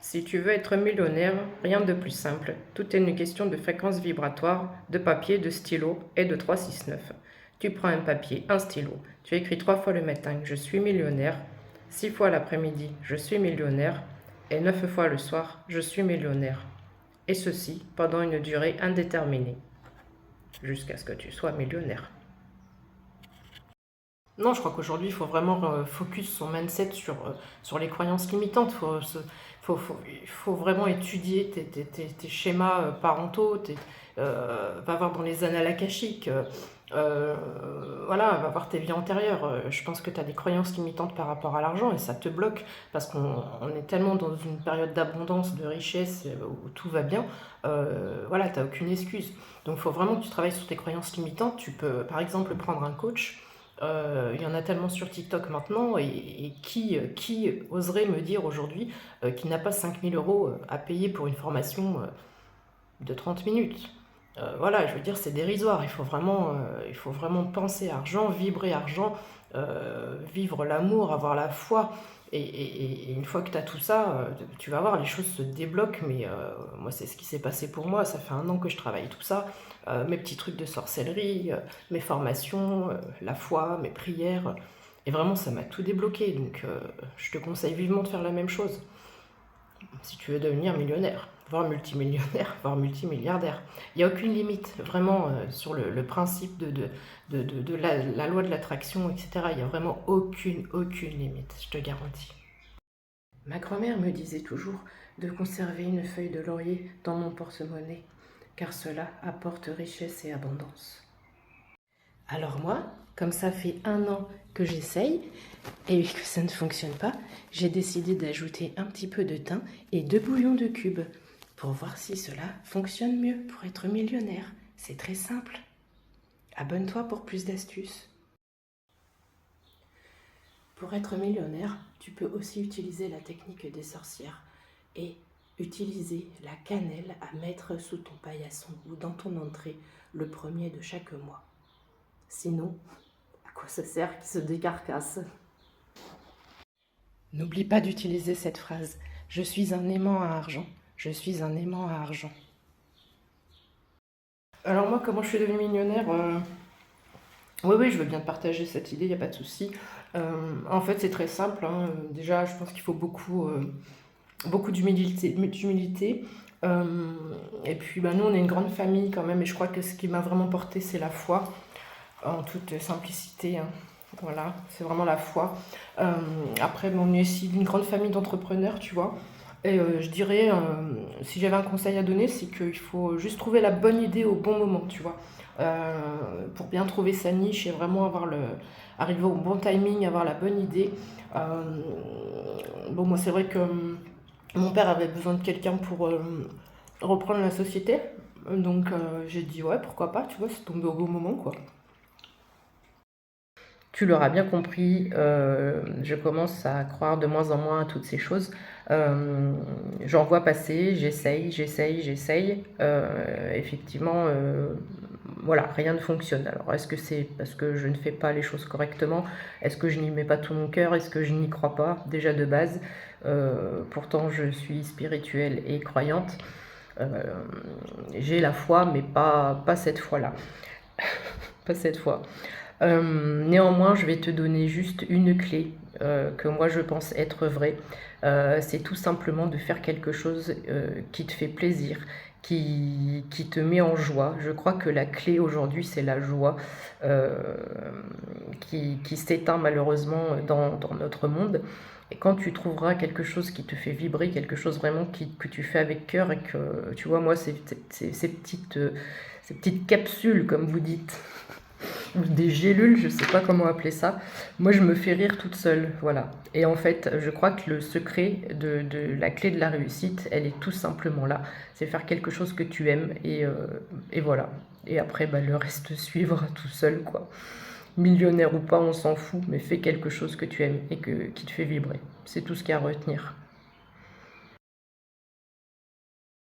Si tu veux être millionnaire, rien de plus simple. Tout est une question de fréquence vibratoire, de papier, de stylo et de 369. Tu prends un papier, un stylo, tu écris 3 fois le matin, je suis millionnaire, 6 fois l'après-midi, je suis millionnaire, et 9 fois le soir, je suis millionnaire. Et ceci pendant une durée indéterminée, jusqu'à ce que tu sois millionnaire. Non, je crois qu'aujourd'hui, il faut vraiment focus son mindset sur les croyances limitantes. Il faut vraiment étudier tes schémas parentaux, va voir dans les annales akashiques, voilà, va voir tes vies antérieures. Je pense que tu as des croyances limitantes par rapport à l'argent et ça te bloque parce qu'on est tellement dans une période d'abondance, de richesse, où tout va bien. Voilà, tu n'as aucune excuse. Donc, il faut vraiment que tu travailles sur tes croyances limitantes. Tu peux, par exemple, prendre un coach. Il y en a tellement sur TikTok maintenant, et qui oserait me dire aujourd'hui qu'il n'a pas 5 000 € à payer pour une formation de 30 minutes. Voilà, je veux dire, c'est dérisoire. Il faut vraiment penser argent, vibrer argent, vivre l'amour, avoir la foi. Et une fois que tu as tout ça, tu vas voir, les choses se débloquent. Mais moi, c'est ce qui s'est passé pour moi. Ça fait 1 an que je travaille tout ça. Mes petits trucs de sorcellerie, mes formations, la foi, mes prières. Et vraiment, ça m'a tout débloqué. Donc, je te conseille vivement de faire la même chose si tu veux devenir millionnaire, voire multimillionnaire, voire multimilliardaire. Il n'y a aucune limite, vraiment, sur le principe de la loi de l'attraction, etc. Il n'y a vraiment aucune limite, je te garantis. Ma grand-mère me disait toujours de conserver une feuille de laurier dans mon porte-monnaie, car cela apporte richesse et abondance. Alors moi, comme ça fait 1 an que j'essaye et que ça ne fonctionne pas, j'ai décidé d'ajouter un petit peu de thym et 2 bouillons de cubes pour voir si cela fonctionne mieux pour être millionnaire. C'est très simple. Abonne-toi pour plus d'astuces. Pour être millionnaire, tu peux aussi utiliser la technique des sorcières et utiliser la cannelle à mettre sous ton paillasson ou dans ton entrée le 1er de chaque mois. Sinon, à quoi ça sert qu'il se décarcasse? N'oublie pas d'utiliser cette phrase. Je suis un aimant à argent. Je suis un aimant à argent. Alors moi, comment je suis devenue millionnaire Oui, je veux bien te partager cette idée, il n'y a pas de souci. En fait, c'est très simple, hein. Déjà, je pense qu'il faut beaucoup d'humilité. Et puis, nous, on est une grande famille quand même, et je crois que ce qui m'a vraiment porté, c'est la foi, en toute simplicité, hein. Voilà, c'est vraiment la foi. Après, on est aussi d'une grande famille d'entrepreneurs, tu vois. Et je dirais, si j'avais un conseil à donner, c'est qu'il faut juste trouver la bonne idée au bon moment, tu vois. Pour bien trouver sa niche et vraiment arriver au bon timing, avoir la bonne idée. Bon, moi, c'est vrai que mon père avait besoin de quelqu'un pour reprendre la société. Donc, j'ai dit, ouais, pourquoi pas, tu vois, c'est tombé au bon moment, quoi. Tu l'auras bien compris, je commence à croire de moins en moins à toutes ces choses. J'en vois passer, j'essaye. Effectivement, voilà, rien ne fonctionne. Alors, est-ce que c'est parce que je ne fais pas les choses correctement? Est-ce que je n'y mets pas tout mon cœur? Est-ce que je n'y crois pas, déjà de base? Pourtant, je suis spirituelle et croyante. Euh, j'ai la foi, mais pas cette fois-là. Pas cette fois. Néanmoins, je vais te donner juste une clé que moi je pense être vraie. C'est tout simplement de faire quelque chose qui te fait plaisir, qui te met en joie. Je crois que la clé aujourd'hui, c'est la joie euh, qui s'éteint malheureusement dans notre monde. Et quand tu trouveras quelque chose qui te fait vibrer, quelque chose vraiment que tu fais avec cœur, et que, tu vois, moi, ces petites capsules, comme vous dites, ou des gélules, je sais pas comment appeler ça. Moi, je me fais rire toute seule, voilà. Et en fait, je crois que le secret de la clé de la réussite, elle est tout simplement là. C'est faire quelque chose que tu aimes, et voilà. Et après, le reste suivra tout seul, quoi. Millionnaire ou pas, on s'en fout, mais fais quelque chose que tu aimes et qui te fait vibrer. C'est tout ce qu'il y a à retenir.